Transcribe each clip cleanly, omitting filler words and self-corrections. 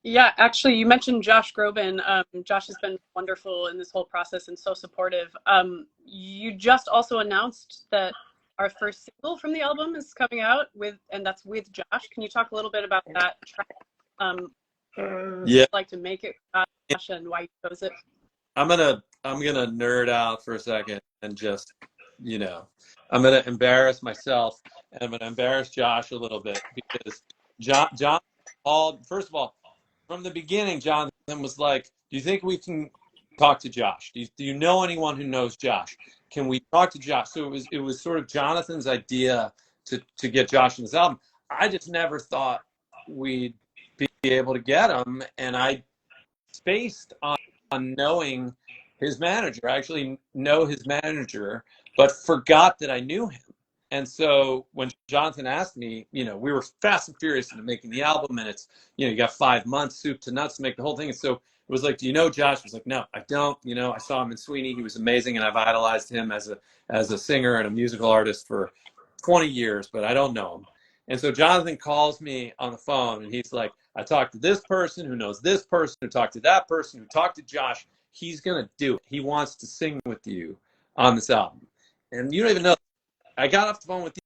Yeah, actually, you mentioned Josh Groban. Josh has been wonderful in this whole process and so supportive. You just also announced that our first single from the album is coming out and that's with Josh. Can you talk a little bit about that track? Um, Yeah, like to make it Josh and why you chose it? I'm gonna nerd out for a second and just, you know, I'm gonna embarrass myself and I'm gonna embarrass Josh a little bit because John, all first of all, from the beginning, Jonathan was like, "Do you think we can talk to Josh? Do you know anyone who knows Josh? Can we talk to Josh?" So it was sort of Jonathan's idea to get Josh in this album. I just never thought we'd be able to get him, and I spaced on knowing his manager. I actually know his manager, but forgot that I knew him. And so when Jonathan asked me, we were fast and furious into making the album, and it's, you got 5 months, soup to nuts, to make the whole thing. And so it was like, "Do you know Josh?" I was like, "No, I don't. I saw him in Sweeney. He was amazing, and I've idolized him as a singer and a musical artist for 20 years, but I don't know him." And so Jonathan calls me on the phone, and he's like, "I talked to this person who knows this person who talked to that person who talked to Josh. He's going to do it. He wants to sing with you on this album." And you don't even know. I got off the phone with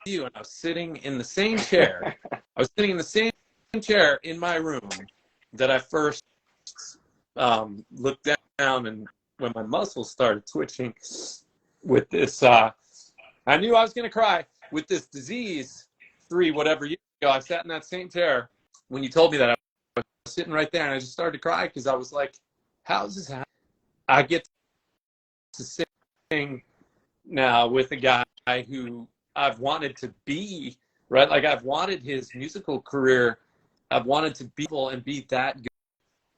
you, and I was sitting in the same chair. I was sitting in the same chair in my room that I first looked down, and when my muscles started twitching with this, I knew I was going to cry with this disease 3 whatever years ago. I sat in that same chair when you told me that. I was sitting right there, and I just started to cry because I was like, "How is this happening? I get to sing now with a guy who I've wanted to be, right? Like, I've wanted his musical career. I've wanted to be able and be that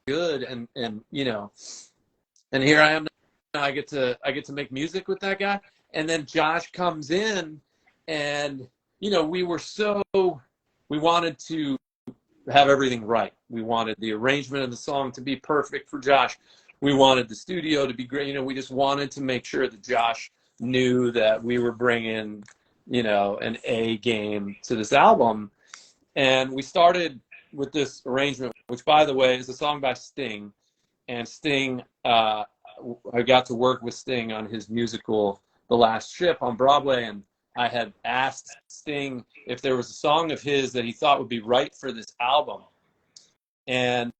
good, and here I am now. I get to make music with that guy." And then Josh comes in, and we wanted to have everything right. We wanted the arrangement of the song to be perfect for Josh. We wanted the studio to be great. We just wanted to make sure that Josh knew that we were bringing, an A game to this album. And we started with this arrangement, which, by the way, is a song by Sting. And Sting, I got to work with Sting on his musical The Last Ship on Broadway, and I had asked Sting if there was a song of his that he thought would be right for this album. And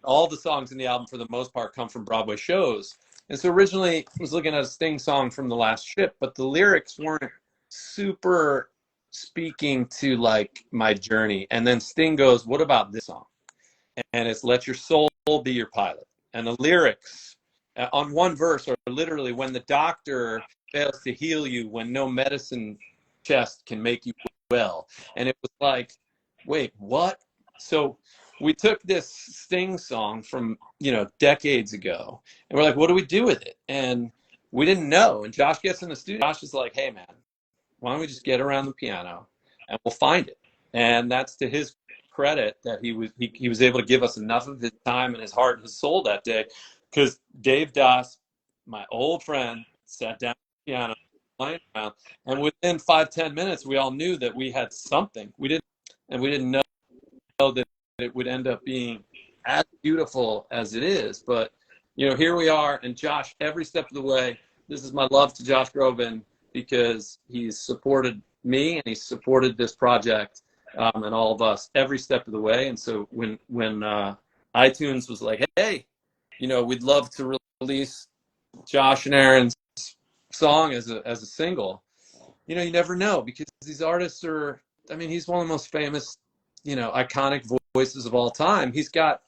all the songs in the album, for the most part, come from Broadway shows. And so originally I was looking at a Sting song from The Last Ship, but the lyrics weren't super speaking to like my journey. And then Sting goes, "What about this song?" And it's "Let your soul be your pilot." And the lyrics on one verse are literally, "When the doctor fails to heal you, when no medicine chest can make you well." And it was like, wait, what? So we took this Sting song from, decades ago, and we're like, what do we do with it? And we didn't know. And Josh gets in the studio. Josh is like, "Hey, man, why don't we just get around the piano and we'll find it?" And that's to his credit that he was able to give us enough of his time and his heart and his soul that day, because Dave Doss, my old friend, sat down at the piano playing around, and within 5-10 minutes we all knew that we had something. We didn't know that it would end up being as beautiful as it is. But here we are. And Josh, every step of the way, this is my love to Josh Groban, because he's supported me and he's supported this project, and all of us every step of the way. And so when iTunes was like, "Hey, we'd love to release Josh and Aaron's song as a single," you never know, because these artists are, I mean, he's one of the most famous, iconic voices of all time. He's got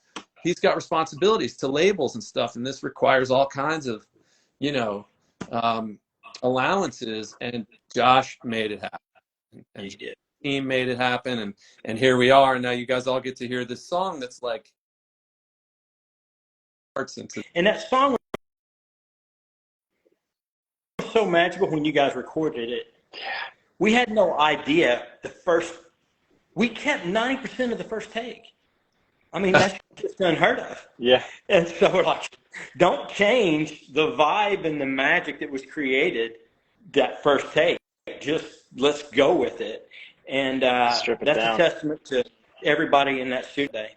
responsibilities to labels and stuff, and this requires all kinds of, um, allowances, and Josh made it happen, and the team made it happen, and here we are, and now you guys all get to hear this song that's like hearts into. And that song was so magical when you guys recorded it. We had no idea we kept 90% of the first take. I mean, that's just unheard of. Yeah. And so we're like, don't change the vibe and the magic that was created that first take. Just let's go with it. And Strip it that's down. a testament to everybody in that studio today.